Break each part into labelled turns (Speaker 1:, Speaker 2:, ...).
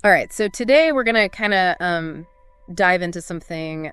Speaker 1: All right, so today we're going to kind of dive into something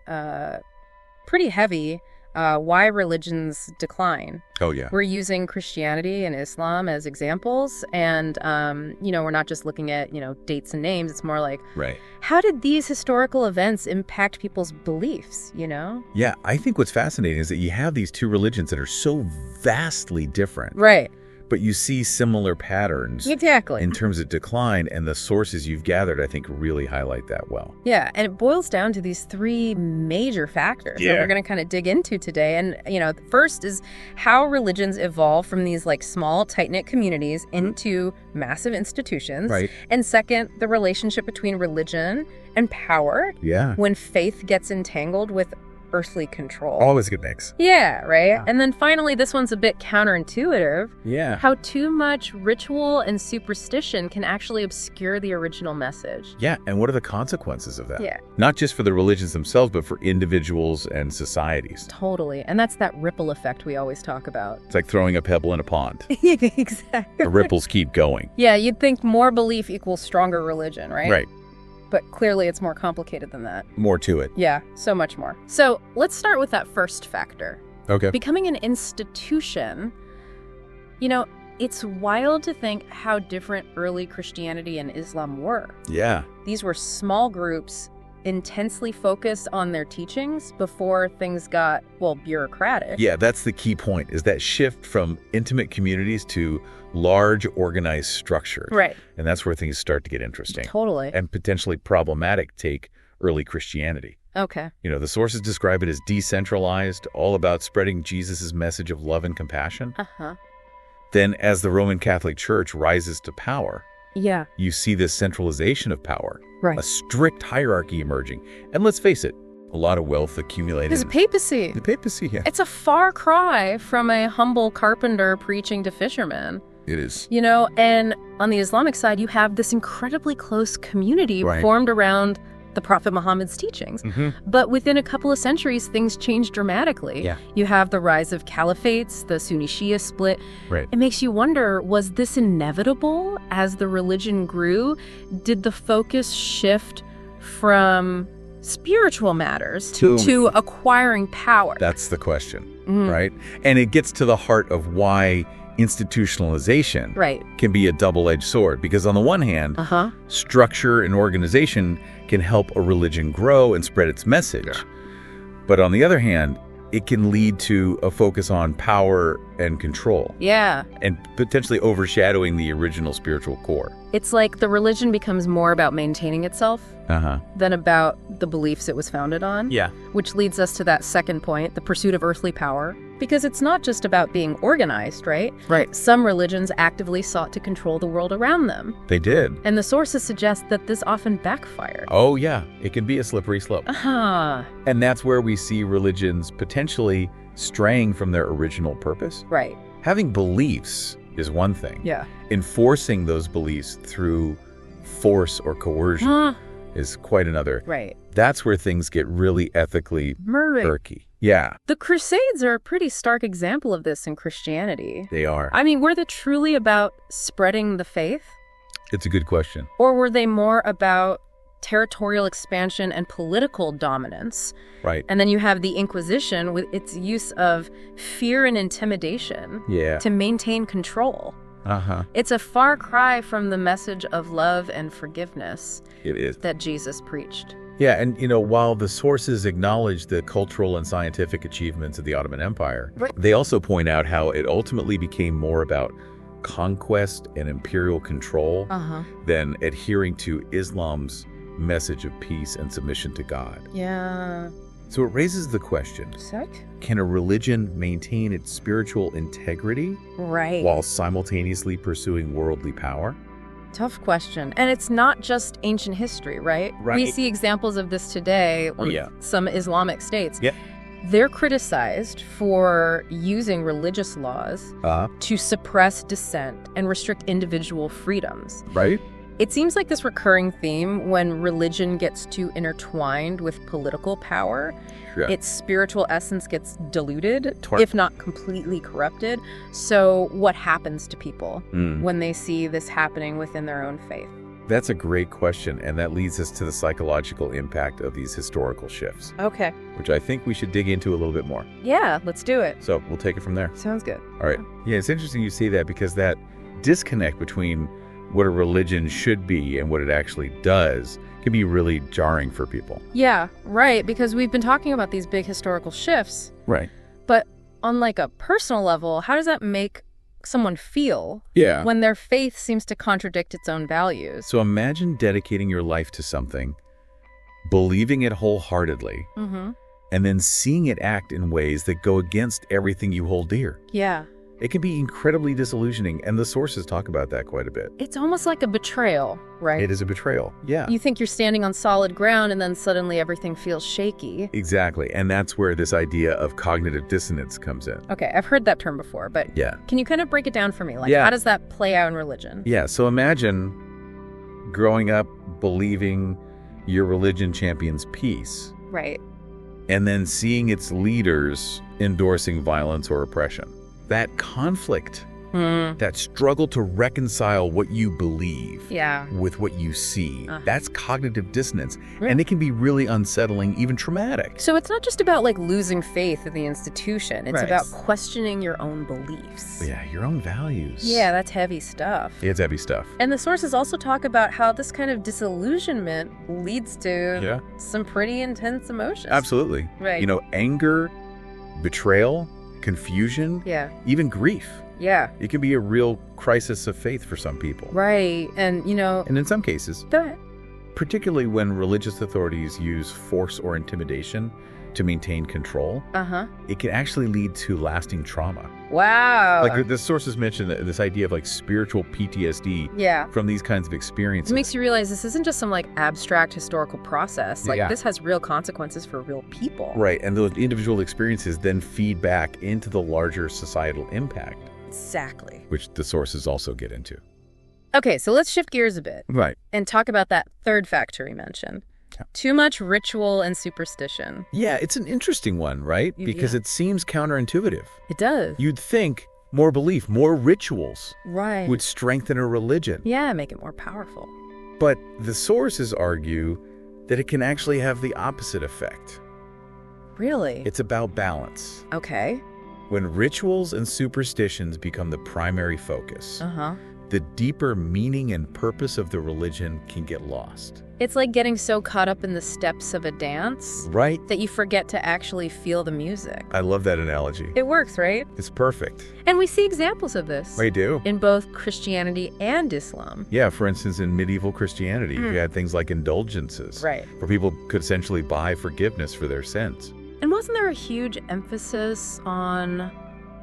Speaker 1: pretty heavy, why religions decline.
Speaker 2: Oh, yeah.
Speaker 1: We're using Christianity and Islam as examples, and, we're not just looking at, dates and names. It's more like,
Speaker 2: Right.
Speaker 1: how did these historical events impact people's beliefs,
Speaker 2: Yeah, I think what's fascinating is that you have these two religions that are so vastly different.
Speaker 1: Right.
Speaker 2: But you see similar patterns
Speaker 1: Exactly.
Speaker 2: in terms of decline, and the sources you've gathered, I think, really highlight that well.
Speaker 1: Yeah, and it boils down to these three major factors that
Speaker 2: Yeah.
Speaker 1: we're going to kind of dig into today. And, the first is how religions evolve from these like small, tight-knit communities into massive institutions.
Speaker 2: Right.
Speaker 1: And second, the relationship between religion and power
Speaker 2: Yeah.
Speaker 1: when faith gets entangled with earthly control.
Speaker 2: Always a good mix.
Speaker 1: Yeah, right?
Speaker 2: Yeah.
Speaker 1: And then finally, this one's a bit counterintuitive.
Speaker 2: Yeah.
Speaker 1: How too much ritual and superstition can actually obscure the original message.
Speaker 2: Yeah, and what are the consequences of that?
Speaker 1: Yeah.
Speaker 2: Not just for the religions themselves, but for individuals and societies.
Speaker 1: Totally. And that's that ripple effect we always talk about.
Speaker 2: It's like throwing a pebble in a pond.
Speaker 1: Exactly.
Speaker 2: The ripples keep going.
Speaker 1: Yeah, you'd think more belief equals stronger religion, right?
Speaker 2: Right.
Speaker 1: But clearly it's more complicated than that.
Speaker 2: More to it.
Speaker 1: Yeah, so much more. So let's start with that first factor.
Speaker 2: Okay.
Speaker 1: Becoming an institution, it's wild to think how different early Christianity and Islam were.
Speaker 2: Yeah.
Speaker 1: These were small groups intensely focused on their teachings before things got, bureaucratic.
Speaker 2: Yeah, that's the key point, is that shift from intimate communities to large, organized structures.
Speaker 1: Right.
Speaker 2: And that's where things start to get interesting.
Speaker 1: Totally.
Speaker 2: And potentially problematic. Take early Christianity.
Speaker 1: Okay.
Speaker 2: The sources describe it as decentralized, all about spreading Jesus' message of love and compassion.
Speaker 1: Uh-huh.
Speaker 2: Then as the Roman Catholic Church rises to power,
Speaker 1: Yeah.
Speaker 2: you see this centralization of power,
Speaker 1: Right.
Speaker 2: a strict hierarchy emerging. And let's face it, a lot of wealth accumulated.
Speaker 1: There's a papacy.
Speaker 2: The papacy, yeah.
Speaker 1: It's a far cry from a humble carpenter preaching to fishermen.
Speaker 2: It is.
Speaker 1: And on the Islamic side, you have this incredibly close community
Speaker 2: Right.
Speaker 1: formed around the Prophet Muhammad's teachings.
Speaker 2: Mm-hmm.
Speaker 1: But within a couple of centuries, things change dramatically.
Speaker 2: Yeah.
Speaker 1: You have the rise of caliphates, the Sunni-Shia split.
Speaker 2: Right.
Speaker 1: It makes you wonder, was this inevitable as the religion grew? Did the focus shift from spiritual matters to acquiring power?
Speaker 2: That's the question,
Speaker 1: Mhm.
Speaker 2: right? And it gets to the heart of why institutionalization
Speaker 1: Right.
Speaker 2: can be a double-edged sword. Because on the one hand,
Speaker 1: Uh-huh.
Speaker 2: structure and organization can help a religion grow and spread its message.
Speaker 1: Yeah.
Speaker 2: But on the other hand, it can lead to a focus on power and control
Speaker 1: Yeah.
Speaker 2: and potentially overshadowing the original spiritual core.
Speaker 1: It's like the religion becomes more about maintaining itself
Speaker 2: Uh-huh.
Speaker 1: than about the beliefs it was founded on.
Speaker 2: Yeah.
Speaker 1: Which leads us to that second point, the pursuit of earthly power. Because it's not just about being organized, right?
Speaker 2: Right.
Speaker 1: Some religions actively sought to control the world around them.
Speaker 2: They did.
Speaker 1: And the sources suggest that this often backfired.
Speaker 2: Oh, yeah. It can be a slippery slope.
Speaker 1: Ah,
Speaker 2: And that's where we see religions potentially straying from their original purpose.
Speaker 1: right.
Speaker 2: Having beliefs is one thing.
Speaker 1: Yeah.
Speaker 2: Enforcing those beliefs through force or coercion
Speaker 1: Huh.
Speaker 2: is quite another.
Speaker 1: Right.
Speaker 2: That's where things get really ethically murky. Yeah,
Speaker 1: The Crusades are a pretty stark example of this in Christianity.
Speaker 2: they are.
Speaker 1: I mean, were they truly about spreading the faith?
Speaker 2: It's a good question.
Speaker 1: Or were they more about territorial expansion and political dominance?
Speaker 2: Right.
Speaker 1: And then you have the Inquisition with its use of fear and intimidation
Speaker 2: Yeah.
Speaker 1: to maintain control.
Speaker 2: Uh-huh.
Speaker 1: It's a far cry from the message of love and forgiveness
Speaker 2: It is.
Speaker 1: that Jesus preached.
Speaker 2: Yeah, and while the sources acknowledge the cultural and scientific achievements of the Ottoman Empire,
Speaker 1: Right.
Speaker 2: they also point out how it ultimately became more about conquest and imperial control
Speaker 1: Uh-huh.
Speaker 2: than adhering to Islam's message of peace and submission to God.
Speaker 1: Yeah.
Speaker 2: So it raises the question,
Speaker 1: Sick?
Speaker 2: can a religion maintain its spiritual integrity
Speaker 1: Right.
Speaker 2: while simultaneously pursuing worldly power?
Speaker 1: Tough question. And it's not just ancient history, right?
Speaker 2: Right.
Speaker 1: We see examples of this today with
Speaker 2: yeah.
Speaker 1: some Islamic states.
Speaker 2: Yeah.
Speaker 1: They're criticized for using religious laws to suppress dissent and restrict individual freedoms.
Speaker 2: Right?
Speaker 1: It seems like this recurring theme when religion gets too intertwined with political power.
Speaker 2: Yeah.
Speaker 1: Its spiritual essence gets diluted,
Speaker 2: Tor-
Speaker 1: if not completely corrupted. So what happens to people
Speaker 2: Mm.
Speaker 1: when they see this happening within their own faith?
Speaker 2: That's a great question, and that leads us to the psychological impact of these historical shifts,
Speaker 1: Okay.
Speaker 2: which I think we should dig into a little bit more.
Speaker 1: Yeah, let's do it.
Speaker 2: So we'll take it from there.
Speaker 1: Sounds good.
Speaker 2: All right. Yeah, it's interesting you say that, because that disconnect between what a religion should be and what it actually does can be really jarring for people.
Speaker 1: Yeah, right, because we've been talking about these big historical shifts,
Speaker 2: Right.
Speaker 1: but on like a personal level, how does that make someone feel
Speaker 2: Yeah.
Speaker 1: when their faith seems to contradict its own values?
Speaker 2: So imagine dedicating your life to something, believing it wholeheartedly,
Speaker 1: Mm-hmm.
Speaker 2: and then seeing it act in ways that go against everything you hold dear.
Speaker 1: Yeah.
Speaker 2: It can be incredibly disillusioning, and the sources talk about that quite a bit.
Speaker 1: It's almost like a betrayal, right?
Speaker 2: It is a betrayal. Yeah.
Speaker 1: You think you're standing on solid ground, and then suddenly everything feels shaky.
Speaker 2: Exactly. And that's where this idea of cognitive dissonance comes in.
Speaker 1: Okay, I've heard that term before, but
Speaker 2: Yeah.
Speaker 1: can you kind of break it down for me? Like,
Speaker 2: Yeah.
Speaker 1: how does that play out in religion?
Speaker 2: Yeah. So imagine growing up believing your religion champions peace,
Speaker 1: Right.
Speaker 2: and then seeing its leaders endorsing violence or oppression. That conflict, that struggle to reconcile what you believe
Speaker 1: Yeah.
Speaker 2: with what you see,
Speaker 1: Uh-huh.
Speaker 2: that's cognitive dissonance.
Speaker 1: Right.
Speaker 2: And it can be really unsettling, even traumatic.
Speaker 1: So it's not just about like losing faith in the institution. It's
Speaker 2: Right.
Speaker 1: about questioning your own beliefs.
Speaker 2: Yeah, your own values.
Speaker 1: Yeah, that's heavy stuff.
Speaker 2: It's heavy stuff.
Speaker 1: And the sources also talk about how this kind of disillusionment leads to
Speaker 2: Yeah.
Speaker 1: some pretty intense emotions.
Speaker 2: Absolutely.
Speaker 1: Right.
Speaker 2: You know, anger, betrayal, confusion,
Speaker 1: Yeah.
Speaker 2: even grief.
Speaker 1: Yeah.
Speaker 2: It can be a real crisis of faith for some people.
Speaker 1: Right. And, you know,
Speaker 2: And in some cases,
Speaker 1: go ahead.
Speaker 2: particularly when religious authorities use force or intimidation to maintain control,
Speaker 1: Uh-huh.
Speaker 2: it can actually lead to lasting trauma.
Speaker 1: Wow.
Speaker 2: Like the sources mentioned this idea of like spiritual PTSD
Speaker 1: Yeah.
Speaker 2: from these kinds of experiences.
Speaker 1: It makes you realize this isn't just some like abstract historical process. Like
Speaker 2: Yeah.
Speaker 1: this has real consequences for real people.
Speaker 2: Right, and those individual experiences then feed back into the larger societal impact,
Speaker 1: Exactly.
Speaker 2: which the sources also get into.
Speaker 1: Okay, so let's shift gears a bit
Speaker 2: Right.
Speaker 1: and talk about that third factor you mentioned.
Speaker 2: Yeah.
Speaker 1: Too much ritual and superstition.
Speaker 2: Yeah, it's an interesting one, right? Because
Speaker 1: Yeah.
Speaker 2: it seems counterintuitive.
Speaker 1: It does.
Speaker 2: You'd think more belief, more rituals
Speaker 1: Right.
Speaker 2: would strengthen a religion.
Speaker 1: Yeah, make it more powerful.
Speaker 2: But the sources argue that it can actually have the opposite effect.
Speaker 1: Really?
Speaker 2: It's about balance.
Speaker 1: Okay.
Speaker 2: When rituals and superstitions become the primary focus,
Speaker 1: Uh-huh.
Speaker 2: the deeper meaning and purpose of the religion can get lost.
Speaker 1: It's like getting so caught up in the steps of a dance
Speaker 2: Right?
Speaker 1: that you forget to actually feel the music.
Speaker 2: I love that analogy.
Speaker 1: It works, right?
Speaker 2: It's perfect.
Speaker 1: And we see examples of this
Speaker 2: We do.
Speaker 1: in both Christianity and Islam.
Speaker 2: Yeah, for instance, in medieval Christianity, you had things like indulgences,
Speaker 1: Right.
Speaker 2: where people could essentially buy forgiveness for their sins.
Speaker 1: And wasn't there a huge emphasis on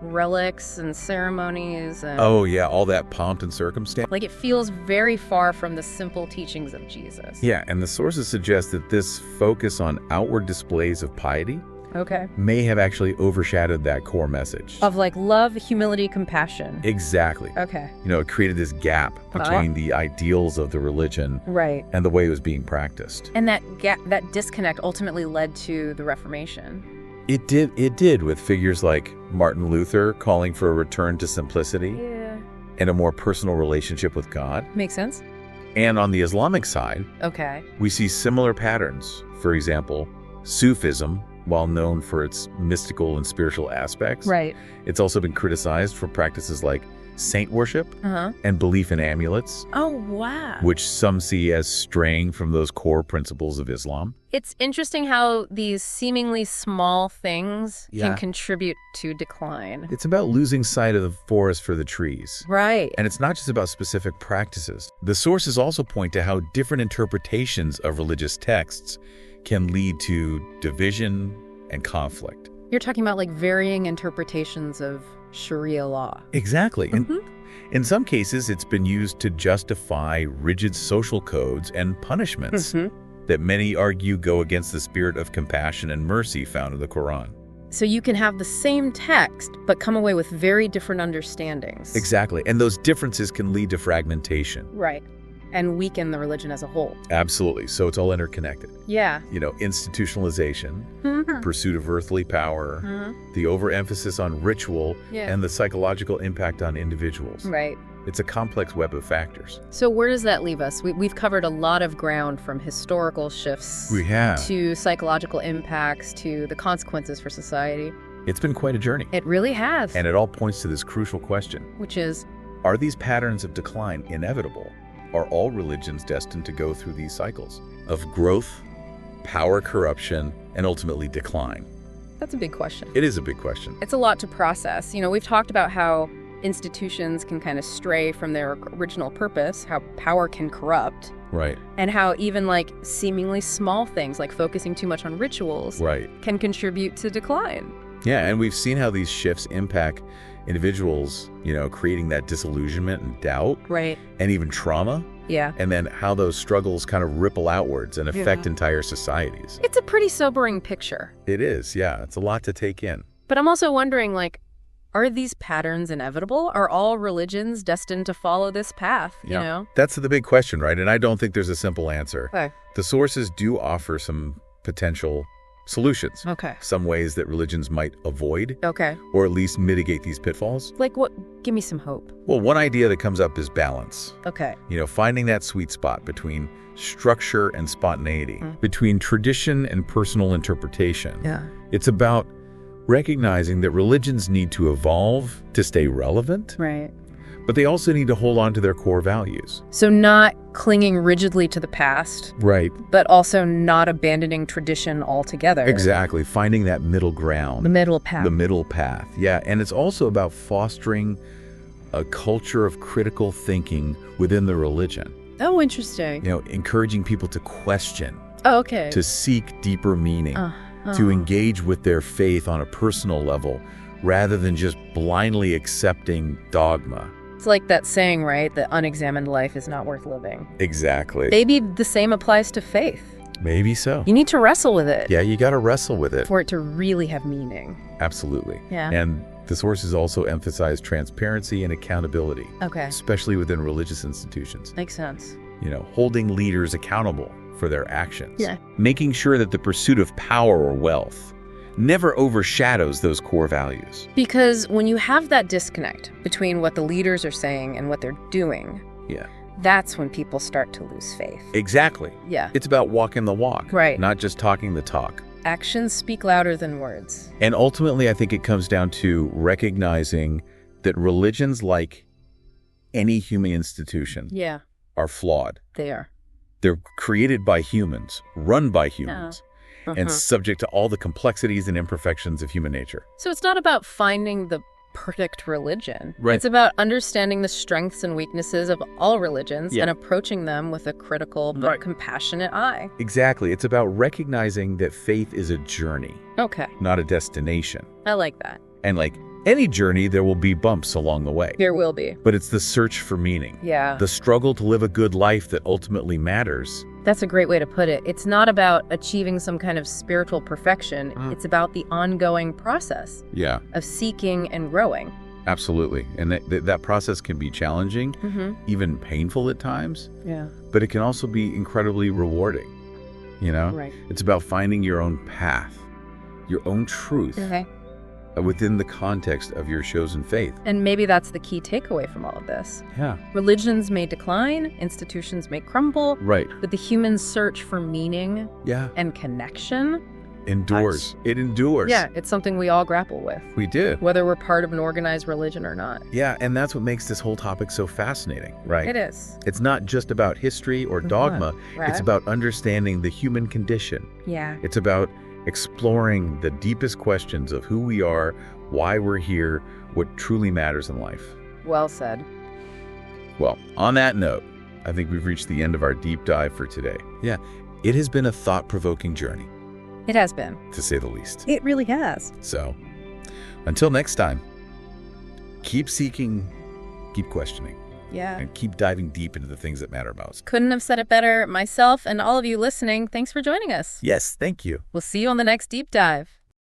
Speaker 1: relics and ceremonies? And,
Speaker 2: Oh, yeah, all that pomp and circumstance.
Speaker 1: like, it feels very far from the simple teachings of Jesus.
Speaker 2: Yeah, and the sources suggest that this focus on outward displays of piety
Speaker 1: Okay.
Speaker 2: may have actually overshadowed that core message.
Speaker 1: Of, like, love, humility, compassion.
Speaker 2: Exactly.
Speaker 1: Okay.
Speaker 2: You know, it created this gap between the ideals of the religion
Speaker 1: Right.
Speaker 2: and the way it was being practiced.
Speaker 1: And that gap, that disconnect ultimately led to the Reformation.
Speaker 2: It did with figures like Martin Luther calling for a return to simplicity
Speaker 1: Yeah.
Speaker 2: and a more personal relationship with God.
Speaker 1: Makes sense?
Speaker 2: And on the Islamic side,
Speaker 1: Okay.
Speaker 2: we see similar patterns. For example, Sufism, while known for its mystical and spiritual aspects,
Speaker 1: Right.
Speaker 2: it's also been criticized for practices like saint worship
Speaker 1: Uh-huh.
Speaker 2: and belief in amulets,
Speaker 1: Oh, wow.
Speaker 2: which some see as straying from those core principles of Islam.
Speaker 1: It's interesting how these seemingly small things
Speaker 2: Yeah.
Speaker 1: can contribute to decline.
Speaker 2: It's about losing sight of the forest for the trees.
Speaker 1: Right.
Speaker 2: And it's not just about specific practices. The sources also point to how different interpretations of religious texts can lead to division and conflict.
Speaker 1: You're talking about like varying interpretations of Sharia law.
Speaker 2: Exactly. And in some cases, it's been used to justify rigid social codes and punishments that many argue go against the spirit of compassion and mercy found in the Quran.
Speaker 1: So you can have the same text, but come away with very different understandings.
Speaker 2: Exactly. And those differences can lead to fragmentation.
Speaker 1: Right. And weaken the religion as a whole.
Speaker 2: Absolutely. So it's all interconnected.
Speaker 1: Yeah.
Speaker 2: You know, institutionalization, pursuit of earthly power, the overemphasis on ritual,
Speaker 1: Yeah.
Speaker 2: and the psychological impact on individuals.
Speaker 1: Right.
Speaker 2: It's a complex web of factors.
Speaker 1: So where does that leave us? We've covered a lot of ground, from historical shifts
Speaker 2: We have.
Speaker 1: to psychological impacts to the consequences for society.
Speaker 2: It's been quite a journey.
Speaker 1: It really has.
Speaker 2: And it all points to this crucial question.
Speaker 1: Which is,
Speaker 2: Are these patterns of decline inevitable? Are all religions destined to go through these cycles of growth, power corruption, and ultimately decline?
Speaker 1: that's a big question.
Speaker 2: It is a big question.
Speaker 1: It's a lot to process. We've talked about how institutions can kind of stray from their original purpose, how power can corrupt,
Speaker 2: Right.
Speaker 1: and how even seemingly small things like focusing too much on rituals
Speaker 2: Right.
Speaker 1: can contribute to decline.
Speaker 2: Yeah, and we've seen how these shifts impact individuals, creating that disillusionment and doubt
Speaker 1: Right.
Speaker 2: and even trauma,
Speaker 1: Yeah.
Speaker 2: and then how those struggles kind of ripple outwards and affect entire societies.
Speaker 1: It's a pretty sobering picture.
Speaker 2: It is, yeah. It's a lot to take in.
Speaker 1: But I'm also wondering, are these patterns inevitable? Are all religions destined to follow this path, you know?
Speaker 2: That's the big question, right? And I don't think there's a simple answer.
Speaker 1: Okay.
Speaker 2: The sources do offer some potential solutions.
Speaker 1: Okay.
Speaker 2: Some ways that religions might avoid
Speaker 1: Okay.
Speaker 2: or at least mitigate these pitfalls.
Speaker 1: Like what? Give me some hope.
Speaker 2: Well, one idea that comes up is balance.
Speaker 1: Okay.
Speaker 2: Finding that sweet spot between structure and spontaneity, between tradition and personal interpretation.
Speaker 1: Yeah.
Speaker 2: It's about recognizing that religions need to evolve to stay relevant,
Speaker 1: Right.
Speaker 2: but they also need to hold on to their core values.
Speaker 1: So not clinging rigidly to the past,
Speaker 2: Right.
Speaker 1: but also not abandoning tradition altogether.
Speaker 2: Exactly. Finding that middle ground.
Speaker 1: The middle path.
Speaker 2: The middle path. Yeah. And it's also about fostering a culture of critical thinking within the religion.
Speaker 1: Oh, interesting.
Speaker 2: Encouraging people to question,
Speaker 1: Oh, okay.
Speaker 2: to seek deeper meaning, to engage with their faith on a personal level rather than just blindly accepting dogma.
Speaker 1: It's like that saying, right? That unexamined life is not worth living.
Speaker 2: Exactly.
Speaker 1: Maybe the same applies to faith.
Speaker 2: Maybe so.
Speaker 1: You need to wrestle with it.
Speaker 2: Yeah, you got to wrestle with it.
Speaker 1: For it to really have meaning.
Speaker 2: Absolutely.
Speaker 1: Yeah.
Speaker 2: And the sources also emphasize transparency and accountability,
Speaker 1: Okay.
Speaker 2: especially within religious institutions.
Speaker 1: Makes sense.
Speaker 2: Holding leaders accountable for their actions.
Speaker 1: Yeah.
Speaker 2: Making sure that the pursuit of power or wealth never overshadows those core values.
Speaker 1: Because when you have that disconnect between what the leaders are saying and what they're doing,
Speaker 2: Yeah.
Speaker 1: that's when people start to lose faith.
Speaker 2: Exactly.
Speaker 1: Yeah.
Speaker 2: It's about walking the walk.
Speaker 1: Right.
Speaker 2: Not just talking the talk.
Speaker 1: Actions speak louder than words.
Speaker 2: And ultimately, I think it comes down to recognizing that religions, like any human institution,
Speaker 1: Yeah,
Speaker 2: are flawed.
Speaker 1: they are.
Speaker 2: They're created by humans, run by humans, and subject to all the complexities and imperfections of human nature.
Speaker 1: So it's not about finding the perfect religion.
Speaker 2: Right.
Speaker 1: It's about understanding the strengths and weaknesses of all religions
Speaker 2: Yeah.
Speaker 1: and approaching them with a critical but compassionate eye.
Speaker 2: Exactly. It's about recognizing that faith is a journey,
Speaker 1: Okay,
Speaker 2: not a destination.
Speaker 1: I like that.
Speaker 2: And like any journey, there will be bumps along the way.
Speaker 1: There will be.
Speaker 2: But it's the search for meaning,
Speaker 1: Yeah,
Speaker 2: the struggle to live a good life that ultimately matters.
Speaker 1: that's a great way to put it. It's not about achieving some kind of spiritual perfection. It's about the ongoing process
Speaker 2: Yeah,
Speaker 1: of seeking and growing.
Speaker 2: absolutely. And that process can be challenging, even painful at times,
Speaker 1: Yeah,
Speaker 2: but it can also be incredibly rewarding.
Speaker 1: right.
Speaker 2: It's about finding your own path, your own truth
Speaker 1: Okay.
Speaker 2: within the context of your chosen faith.
Speaker 1: And maybe that's the key takeaway from all of this.
Speaker 2: Yeah.
Speaker 1: Religions may decline, institutions may crumble,
Speaker 2: Right.
Speaker 1: but the human search for meaning
Speaker 2: Yeah.
Speaker 1: and connection,
Speaker 2: Endures. It endures.
Speaker 1: yeah, it's something we all grapple with,
Speaker 2: We do.
Speaker 1: whether we're part of an organized religion or not.
Speaker 2: Yeah, and that's what makes this whole topic so fascinating, right?
Speaker 1: It is.
Speaker 2: It's not just about history or dogma.
Speaker 1: Right.
Speaker 2: It's about understanding the human condition.
Speaker 1: Yeah.
Speaker 2: It's about exploring the deepest questions of who we are, why we're here, what truly matters in life.
Speaker 1: Well said.
Speaker 2: Well, on that note, I think we've reached the end of our deep dive for today. Yeah, it has been a thought-provoking journey,
Speaker 1: It has been.
Speaker 2: to say the least.
Speaker 1: It really has.
Speaker 2: So, until next time, keep seeking, keep questioning,
Speaker 1: Yeah.
Speaker 2: and keep diving deep into the things that matter most.
Speaker 1: Couldn't have said it better. Myself and all of you listening, thanks for joining us.
Speaker 2: Yes, thank you.
Speaker 1: We'll see you on the next deep dive.